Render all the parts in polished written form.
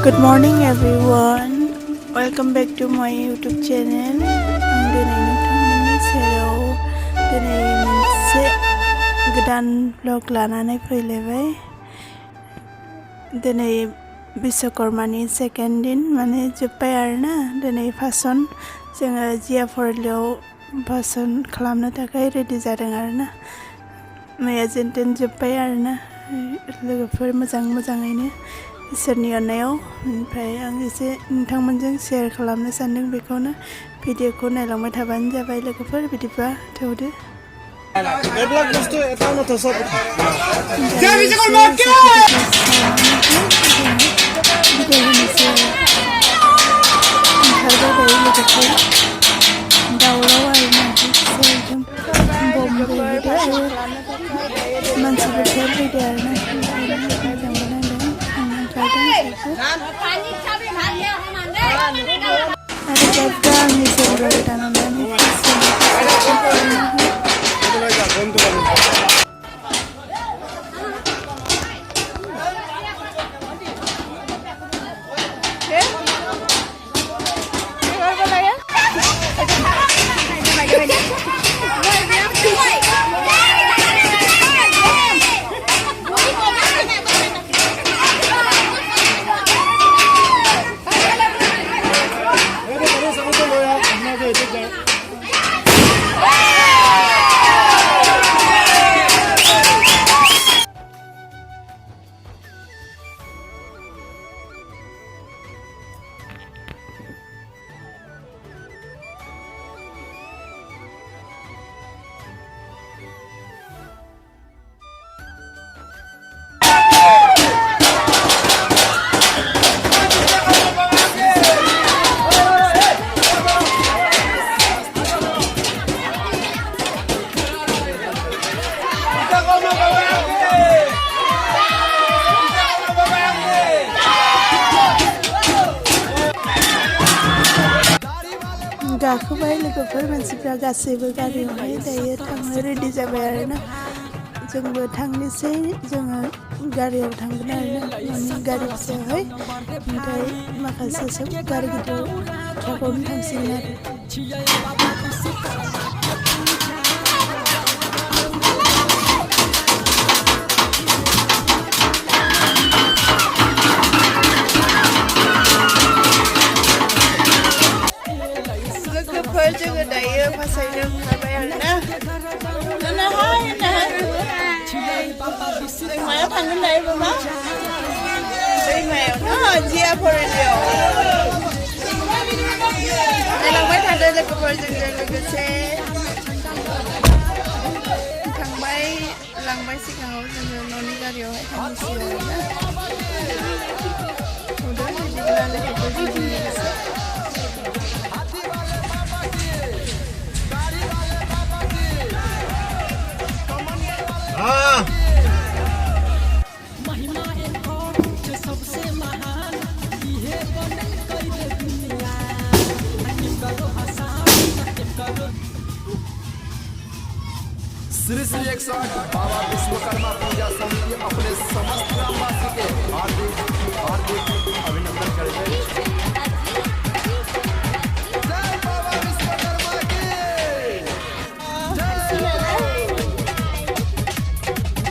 Good morning everyone. Welcome back to my YouTube channel. आं दिनै नोंथांमोननि सेराव दिनै मोनसे गोदान vlog लानानै फैलायबाय। दिनै बिश्वकर्मानि सेकेन्ड दिन माने जोब्बाय आरोना। दिनै फासन जोङो जिया फरायसालियाव फासन खालामनो थाखाय रेडि जादों आरोना। मैया जेनथेन जोब्बाय आरोना। लोगोफोर मोजाङैनो इसोरनि अननायाव। ओमफ्राय आं एसे नोंथांमोनजों शेयार खालामनो सानदों, बेखौनो भिडिअखौ नायलांबाय थाबानो जाबाय लोगोफोर। बिदिबा थौदो। मानसिफोर फैदो आरोना। गाखोबाय लोगोफोर, मानसिफ्रा गासैबो गारियावहाय दायो थांनो रेडि जाबाय आरोना। जोंबो थांनोसै, जोङो गारियाव थांगोन आरोना, न'नि गारि फिसायावहाय। ओमफ्राय माखासे सब गारि गिदिर ट्राकआवनो थांसिगोन आरो। जोङो दायो फासायनो ओंखारबाय आरोना। दैमायाव थांगोन दायो बाबा, दैमायाव जिया फरायसालियाव नायलांबाय थादो लोगोफोर। जोंजों लोगोसे थांबाय लांबाय सिगाङाव जोङो न'नि गारियावहाय थांनोसै आरोना। बिदिब्ला लोगोफोर जोंजों लोगोसे श्री श्री 108 बाबा विश्वकर्मा पूजा समिति अपने समस्त ग्रामवासी के हार्दिक अभिनंदन करते हैं। जय बाबा विश्वकर्मा की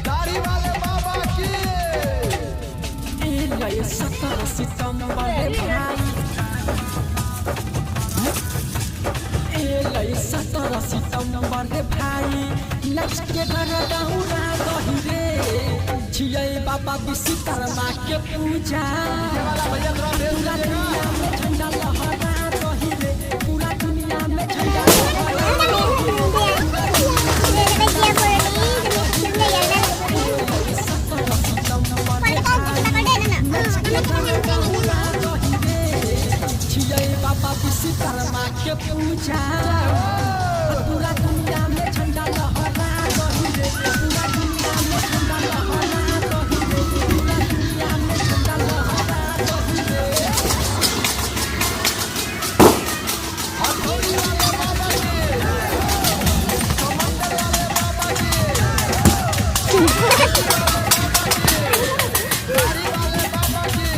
दाढ़ी वाले बाबा की। 17 सितंबर रे भाई, लक्ष्य के घर दौरा गहिरे छियै बाबा विश्वकर्मा के पूजा। पूरा दुनिया में झंडा लहरा गहिरे, पूरा दुनिया में झंडा छियै बाबा विश्वकर्मा के पूजा। पूरा दुनिया में झंडा लहरा गहिरे, पूरा दुनिया में झंडा लहरा गहिरे, पूरा दुनिया में झंडा लहरा गहिरे। हथौड़ी वाले बाबा के, कमंडल वाले बाबा के, गाड़ी वाले बाबा के।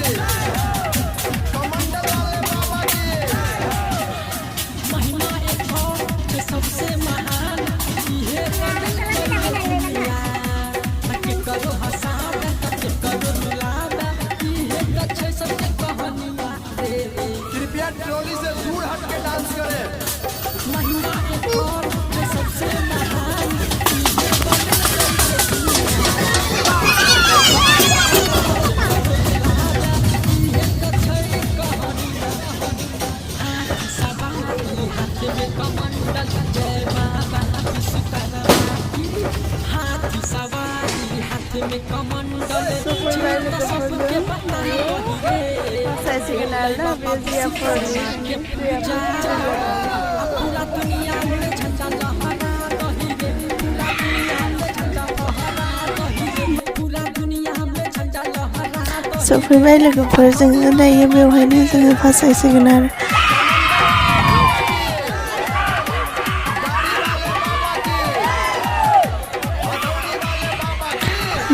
सफैबाय लोगोफोरजों मोसासिगोन आरोना बे जियाफोरनि पूरा दुनिया में झंडा लहरा रही रे पूरा दुनिया में झंडा लहरा रही रे पूरा दुनिया में झंडा लहरा रही सफैबाय लोगोफोरजों दायो बेवहायनो जोङो मोसासिगोन आरो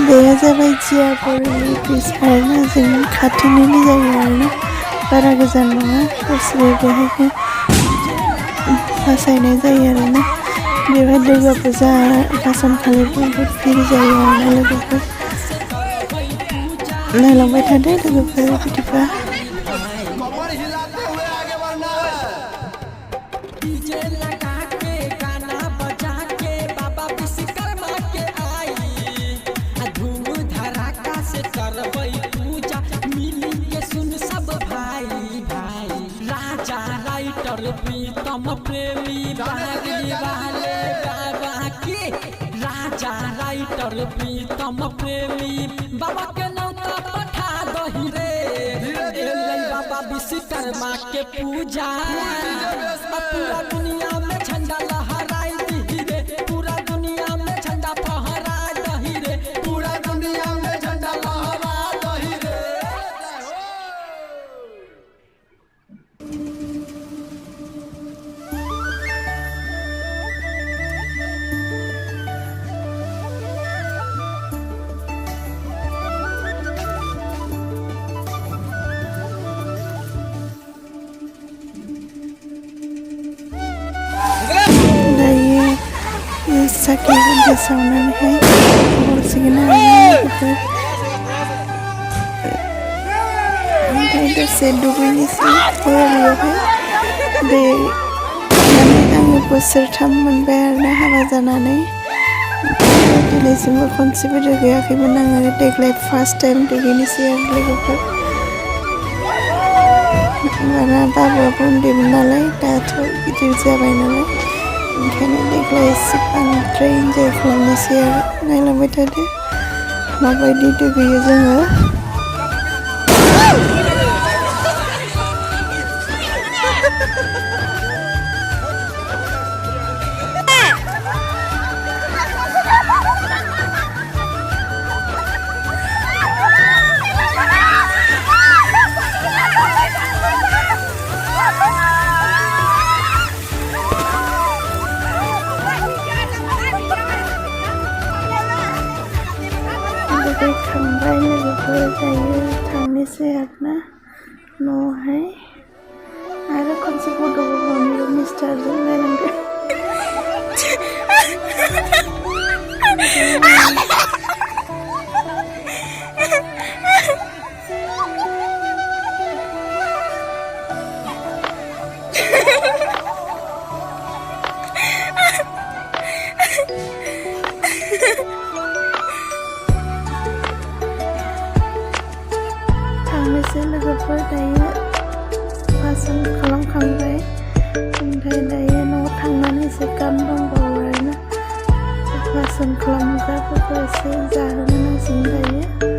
बेयो जाबाय जियाफोरनि ब्रिज आरोना जों खाथिनिनो जायो आरोना बारा गोजान नङा गासिबो बेहायनो मोसानाय जायो आरोना बेवहाय दुर्गा फुजा फासन खालि बहुद भिर जायो आरोना लोगोफोर नायलांबाय थादो लोगोफोर बिदिबा डीजे लगा के गाना बजा के बाबा विश्वकर्मा के आई धूम धड़ाका से करबै पूजा मिली के सुन सब भाई भाई राजा राइटर प्रीतम प्रेमी बागली वाले बाबा के राजा राइटर प्रीतम प्रेमी बाबा के नौता पठा दही रे बाबा विश्वकर्मा के पूजा पूरा दुनिया में झंडा लहराई दी रे पूरा दुनिया में झंडा फहरा दही रे पूरा दुनिया में झंडा लहरा दही रे दायो साखि बन्था सावनानैहाय हरसिगोन आरो लोगोफोर ओमफ्राय दसे दुगैनोसै बेवहाय दै माने आङो बोसोरथाम मोनबाय आरोना हाबा जानानै दिनैसिमबो खनसेबो दुगैयाखैमोन आङो देग्लाय फार्स्ट टाइम दुगैनोसै आरो लोगोफोर बारा बाबुआबो उन्दैमोन नालाय दाथ' गिदिर जाबाय नालाय ओंखायनो देग्लाय एसे बांद्राय इन्जय खालामनोसै आरो नायलांबाय थादो माबायदि दुगैयो जोङो दुगैखांबाय लोगोफोर दायो थांनोसै आरोना न'आवहाय आरो खनसे फट'बो बावनो मिस्टारजों नायलांदो थांनोसै लोगोफोर दायो फासन खालामखांबाय ओमफ्राय दायो न'आव थांनानैसो गान दंबावो आरोना फासन खालामग्राफोरखौ एसे जाहोनो नांसिगोन दायो